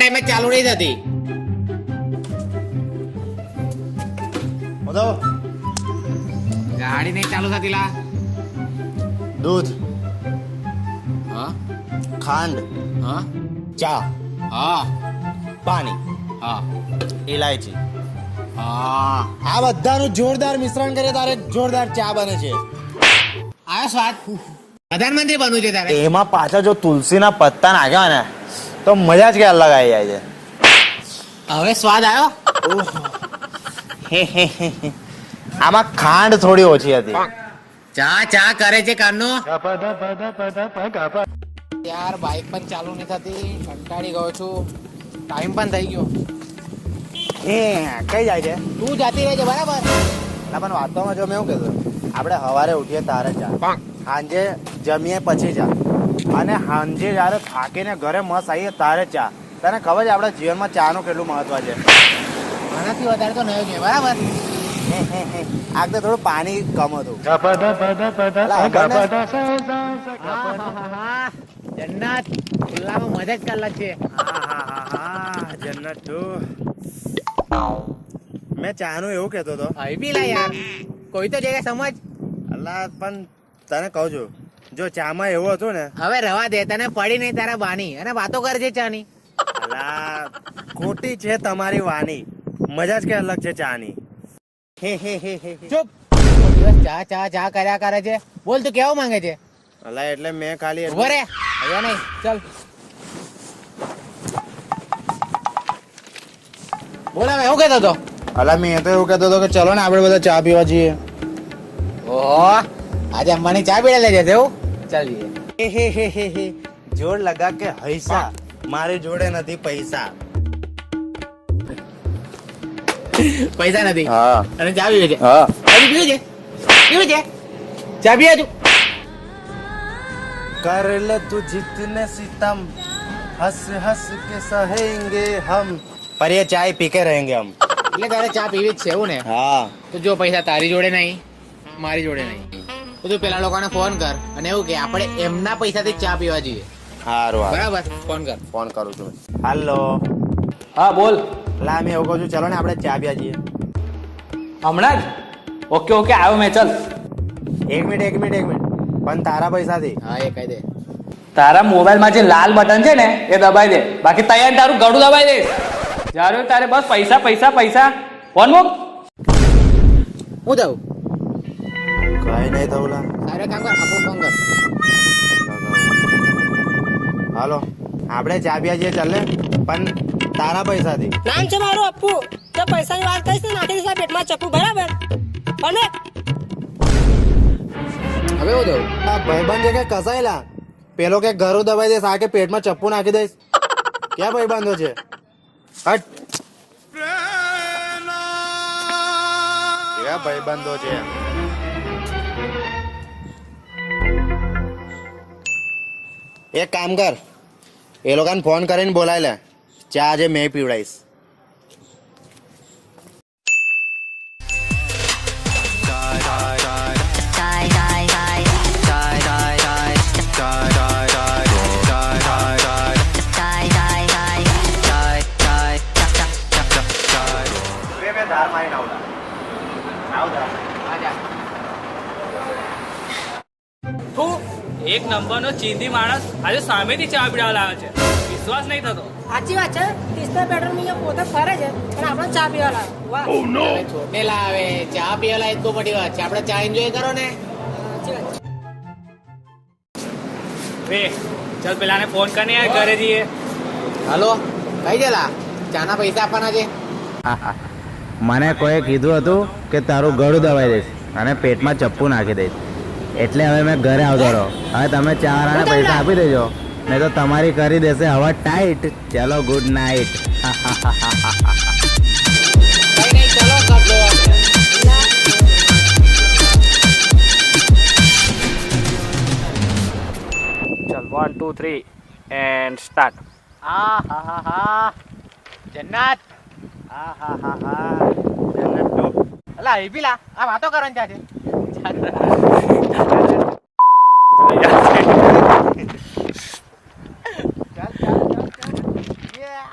ટાઈમે ચાલુ નહીં થતી. ગાડી નહીં ચાલુ થતી લા. દૂધ, હા ખાંડ, હા ચા, હા પાણી, હા ઇલાયચી, હા આ બધાનું જોરદાર મિશ્રણ કરે તારે જોરદાર ચા બને છે. આવ્યો સ્વાદ. પ્રધાનમંત્રી બનવું છે તારે. એમાં પાછા જો તુલસીના પત્તા નાખ્યા ને તો મજા જ કે અલગ આવી જાય છે. હવે સ્વાદ આવ્યો. આમાં ખાંડ થોડી ઓછી હતી. ચા ચા કરે છે કાનો. યાર બાઇક પણ ચાલુ નહીં થતી, કંટાળી ગયો છું, ટાઈમ પણ થઈ ગયો. કઈ જાય છે? તું જાતી રહેજે બરાબર. ના પણ વાતોમાં જો મેં એવું કીધું, આપણે સવારે ઉઠીએ તારે ચા, સાંજે જમીએ પછી ચા, અને સાંજે જયારે થાકીને ઘરે મસ્ત આવીએ તારે ચા. તને ખબર છે આપણા જીવનમાં ચાનું કેટલું મહત્વ છે? આનાથી વધારે તો નહીં જોઈએ બરાબર. આ તો થોડું પાણી કમ હતું. જન્નત ખુલ્લામાં મજા જ કલાક છે. જન્નત તું. મેં ચાનું એવું કહેતો હતો. હવે પી લા યાર, કોઈ તો જગ્યાએ સમજ. અલ્લા પણ તને કહું છું, જો ચામાં એવું હતું ને. હવે રવા દે, તને પડી નહીં તારા બાની અને વાતો કરજે ચાની. અલ્લા ખોટી છે તમારી વાની, મજા જ કે અલગ છે ચાની. ચૂપ. ચા ચા ચા કર્યા કરે છે. બોલ તું કેવું માંગે છે? અલ્લા એટલે મેં ખાલી ઉભો રે. હવે નહીં ચલ બોલ. હવે એવું કહેતો હતો. અલા મેં તો એવું કહેતો હતો કે ચલો ને આપણે બધા ચા પીવા જઈએ. ઓહો, આજે અંબાની ચા પીડા લઈ જશે એવું. ચાલ જઈએ. જોર લગા કે હૈસા, મારી જોડે નથી પૈસા. પૈસા નથી હા અને ચા પીવે છે. હા હજી પીવે છે? પીવે છે ચા? પીવે તું? कर ले तू जितने सितम, हंस हंस के सहेंगे हम, पर ये चाय पी के रहेंगे हम. એટલે તારે ચા પીવી જ છે એવું ને? હા તો જો પૈસા તારી જોડે નહીં, મારી જોડે નહીં, તો તું પેલા લોકોને ફોન કર અને એવું કે આપણે એમના પૈસાથી ચા પીવા જઈએ. હારું બરાબર, ફોન કર. ફોન કરું છું. હાલો. હા બોલ. લા મેં એવું કહું છું, ચલો ને આપણે ચા પીવા જઈએ. હમણાં જ? ઓકે ઓકે આવ્યો મેં. ચાલ. એક મિનિટ પણ તારા પૈસાથી. હા એ કહી દે. તારા મોબાઈલમાં જે લાલ બટન છે ને એ દબાઈ દે, બાકી તૈયાર તારું ગળું દબાઈ દે. જ્યારે તારે બસ પૈસા પૈસા પૈસા. ફોન મૂક. હું દઉં? કઈ નહીં થયું લા. તારે કામ કર, આપણું ફોન કર. હાલો આપણે ચા પીવા જઈએ, ચાલ ને, પણ તારા પૈસાથી. નામ છે મારું અપ્પુ. તો પૈસાની વાત કહીશ ને નાખી દઈશ પેટમાં ચપ્પુ, બરાબર? અને હવે હું દઉં? આ ભાઈબંધ છે કે કસાયેલા, પેલો કે ઘરું દબાઈ દઈશ, આ કે પેટમાં ચપ્પુ નાખી દઈશ. ક્યાં ભાઈબંધો છે? હટ. ક્યાં ભાઈબંધો છે? એક કામ કર, એ લોકોને ફોન કરીને બોલાય લે, ચા આજે મેં પીવડાઈશ. તું એક નંબરનો ચીંધી માણસ આજે સામેથી ચા પીડાવા લાવ્યો છે. વિશ્વાસ નહીં થતો. સાચી વાત છે. 30 પેટ્રોલ અહીંયા પોતે ફરે છે અને આપણે ચા પીવા લાવે. વાહ. હવે છોટેલા આવે ચા પીવાલા એ તો મોટી વાત છે. આપણે ચા એન્જોય કરો ને. સાચી વાત છે. વે ચાલ પેલાને ફોન કરીને યાર ઘરે જઈએ. હાલો કઈ દેલા, ચાના પૈસા આપવાના છે. મને કોઈ કીધું હતું કે તારું ગળું દબાઈ દઈશ અને પેટમાં ચપ્પુ નાખી દઈશ, એટલે હવે મેં ઘરે આવતો રહો. હવે તમે ચારાના પૈસા આપી દેજો, નહીં તો તમારી કરી દેશે હવા ટાઈટ. ચલો ગુડ નાઇટ. કઈ નહીં, ચલો કર દો. ચાલ 1 2 3 એન્ડ સ્ટાર્ટ. હા હા હા હા જન્નત. હા હા હા હા જન્નત તો. અલા એ પીલા આ વાતો કરવાની ચા છે. ચાલ ચાલ ચાલ ચાલ. Yeah.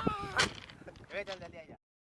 ચાલ જલ્દી આવી જા